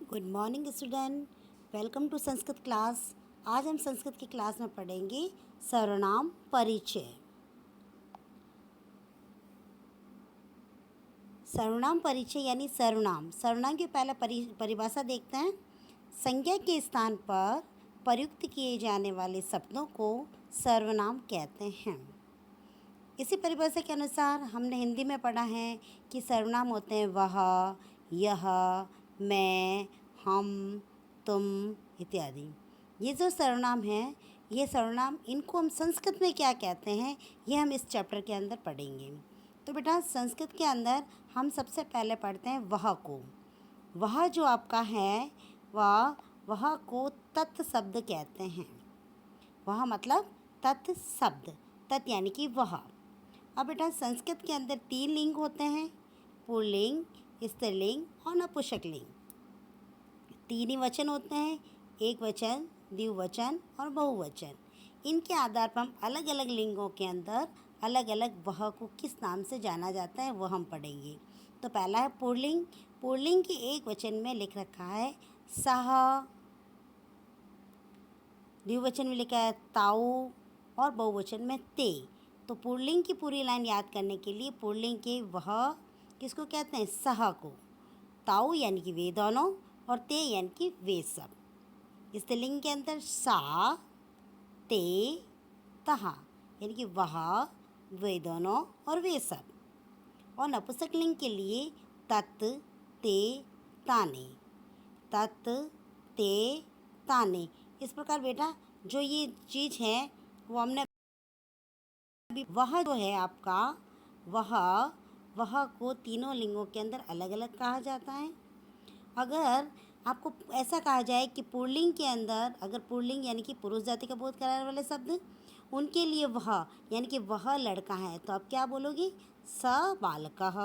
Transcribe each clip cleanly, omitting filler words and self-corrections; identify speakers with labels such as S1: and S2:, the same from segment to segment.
S1: Good morning student, welcome to Sanskrit class. आज हम संस्कृत की क्लास में पढ़ेंगे सर्वनाम परिचय। सर्वनाम परिचय यानी सर्वनाम। सर्वनाम की पहला परिभाषा देखते हैं। संज्ञा के स्थान पर प्रयुक्त किए जाने वाले शब्दों को सर्वनाम कहते हैं। इसी परिभाषा के अनुसार हमने हिंदी में पढ़ा है कि सर्वनाम होते हैं वह, यह, मैं, हम, तुम इत्यादि। ये जो सर्वनाम हैं, ये सर्वनाम, इनको हम संस्कृत में क्या कहते हैं, ये हम इस चैप्टर के अंदर पढ़ेंगे। तो बेटा, संस्कृत के अंदर हम सबसे पहले पढ़ते हैं वह को। वह जो आपका है, वह को तत् शब्द कहते हैं। वह मतलब तत् शब्द, तत् यानी कि वह। अब बेटा, संस्कृत के अंदर 3 लिंग होते हैं, पुल्लिंग, स्त्रीलिंग और नपुंसकलिंग। 3 ही वचन होते हैं, एक वचन, द्विवचन और बहुवचन। इनके आधार पर हम अलग अलग लिंगों के अंदर अलग अलग वह को किस नाम से जाना जाता है वो हम पढ़ेंगे। तो पहला है पुल्लिंग। पुल्लिंग के एक वचन में लिख रखा है सह, द्विवचन में लिखा है ताऊ और बहुवचन में ते। तो पुल्लिंग की पूरी लाइन याद करने के लिए पुल्लिंग के वह किसको कहते हैं, सह को। ताऊ यानी कि वे दोनों और ते यानी कि वे सब। स्त्रीलिंग के अंदर सा, ते, तहा यानी कि वह, वे दोनों और वे सब। और नपुंसकलिंग के लिए तत्, ते, ताने, तत्, ते, ताने। इस प्रकार बेटा जो ये चीज़ है वो हमने अभी, वह जो है आपका, वह को तीनों लिंगों के अंदर अलग अलग कहा जाता है। अगर आपको ऐसा कहा जाए कि पुल्लिंग के अंदर, अगर पुल्लिंग यानी कि पुरुष जाति का बोध कराने वाले शब्द, उनके लिए वह यानी कि वह लड़का है, तो आप क्या बोलोगे, स बालकः।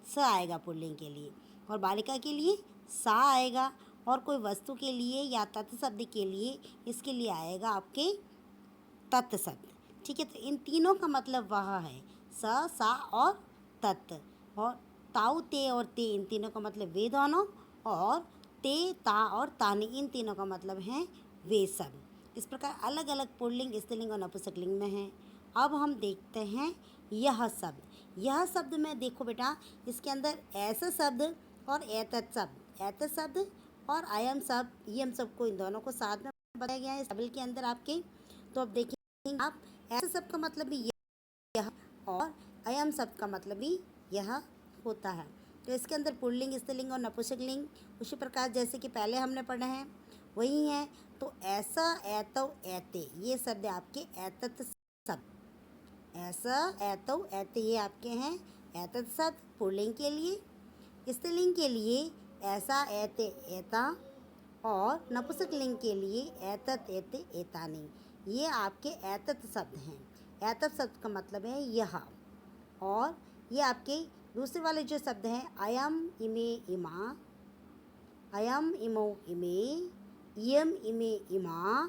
S1: स आएगा पुल्लिंग के लिए, और बालिका के लिए सा आएगा। और कोई वस्तु के लिए या तत् शब्द के लिए, इसके लिए आएगा आपके तत् शब्द। ठीक है, तो इन तीनों का मतलब वह है, स, सा और तत्। और ताऊ, ते और ते, इन तीनों का मतलब वे दोनों, और ते, ता और ताने, इन तीनों का मतलब हैं वे सब। इस प्रकार अलग अलग पुल्लिंग, स्त्रीलिंग और नपुंसकलिंग में हैं। अब हम देखते हैं यह शब्द। यह शब्द में देखो बेटा, इसके अंदर ऐसा शब्द और एतत् शब्द, एतत् शब्द और अयम शब्द, ये हम सबको, इन दोनों को साथ में बताया गया है इस टेबल के अंदर आपके। तो अब देखिए आप, ऐसे शब्द का मतलब भी यह और अयम शब्द का मतलब भी यह होता है। तो इसके अंदर पुल्लिंग, स्त्रीलिंग और नपुंसकलिंग उसी प्रकार जैसे कि पहले हमने पढ़े हैं वही हैं। तो ऐसा, ऐतव, ऐते, ये शब्द आपके एतत् शब्द। ऐसा, ऐतव, ऐते, ये आपके हैं एतत् शब्द पुल्लिंग के लिए। स्त्रीलिंग के लिए ऐसा, ऐते, ऐता, और नपुंसकलिंग के लिए एतत्, एते, एतानि, ये आपके एतत् शब्द हैं। एतत् शब्द का मतलब है यह। और ये आपके दूसरे वाले जो शब्द हैं, अयम, इमे, इमा, अयम, इमो, इमे, इयम, इमे, इमा,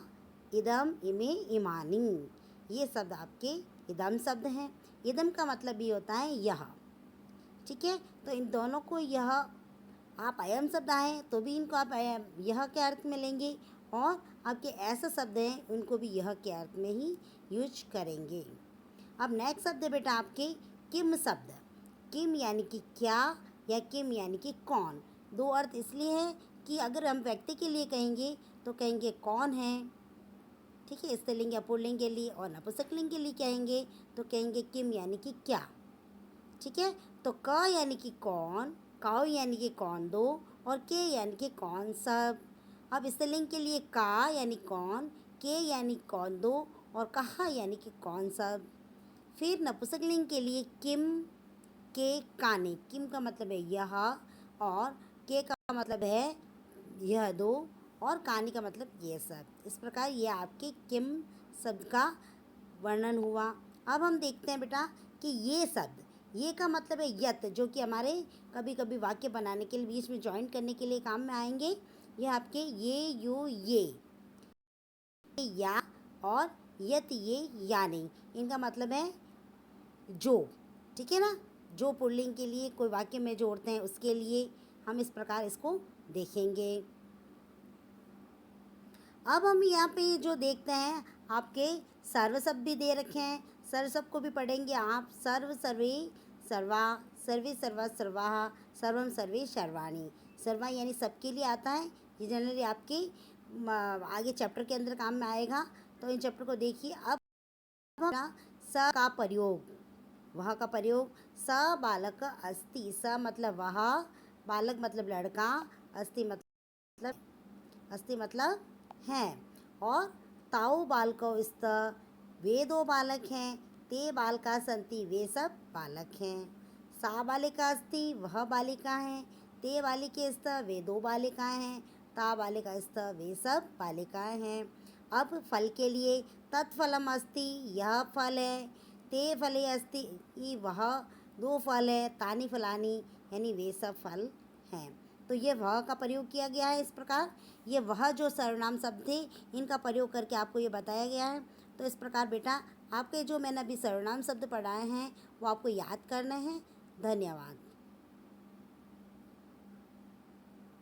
S1: इदम, इमे, इमानि, ये शब्द आपके इदम शब्द हैं। इदम का मतलब भी होता है यह। ठीक है, तो इन दोनों को यह, आप अयम शब्द आए तो भी इनको आप यह के अर्थ में लेंगे, और आपके ऐसे शब्द हैं उनको भी यह के अर्थ में ही यूज करेंगे। अब नेक्स्ट शब्द है बेटा आपके किम शब्द। किम यानी कि क्या, या किम यानी कि कौन। 2 अर्थ इसलिए है कि अगर हम व्यक्ति के लिए कहेंगे तो कहेंगे कौन है, ठीक है, स्त्रीलिंग या पुल्लिंग के लिए। और नपुंसकलिंग के लिए कहेंगे तो कहेंगे किम यानी कि क्या। ठीक है, तो क यानी कि कौन, काउ यानी कि कौन दो, और के यानी कि कौन सब। अब स्त्रीलिंग के लिए का यानी कौन, के यानी कौन दो, और कहा यानी कि कौन सब। फिर नपुंसकलिंग के लिए किम, के, काने। किम का मतलब है यह, और के का मतलब है यह दो, और कानी का मतलब ये सब। इस प्रकार ये आपके किम शब्द का वर्णन हुआ। अब हम देखते हैं बेटा कि ये शब्द, ये का मतलब है यत, जो कि हमारे कभी कभी वाक्य बनाने के लिए बीच में जॉइंट करने के लिए काम में आएंगे। ये आपके ये, यो, ये, या, और यत, ये, या नहीं, इनका मतलब है जो। ठीक है ना, जो पुल्लिंग के लिए कोई वाक्य में जोड़ते हैं उसके लिए हम इस प्रकार इसको देखेंगे। अब हम यहाँ पे जो देखते हैं, आपके सर्व शब्द भी दे रखे हैं। सर्व शब्द को भी पढ़ेंगे आप। सर्व, सर्वे, सर्वा, सर्वे, सर्वा, सर्वाहा, सर्वम, सर्वे, सर्वाणी। सर्वा यानी सबके लिए आता है। ये जनरली आपके आगे चैप्टर के अंदर काम में आएगा। तो इन चैप्टर को देखिए। अब स का प्रयोग, वह का प्रयोग। स बालक अस्ति, स मतलब वह, बालक मतलब लड़का, अस्ति मतलब है। और ताऊ बालको स्त, वे दो बालक हैं। ते बालका संति, वे सब बालक हैं। सा बालिका अस्ति, वह बालिका है। ते बालिके स्त, वे दो बालिकाएं हैं। ता बालिका स्त, वे सब बालिकाएं हैं। अब फल के लिए तत्फलम अस्ति, यह फल है। ते फले अस्ति, वह दो फल है। तानि फलानि यानी वे सब फल हैं। तो ये वह का प्रयोग किया गया है। इस प्रकार ये वह जो सर्वनाम शब्द थे, इनका प्रयोग करके आपको ये बताया गया है। तो इस प्रकार बेटा आपके जो मैंने अभी सर्वनाम शब्द पढ़ाए हैं वो आपको याद करने हैं। धन्यवाद।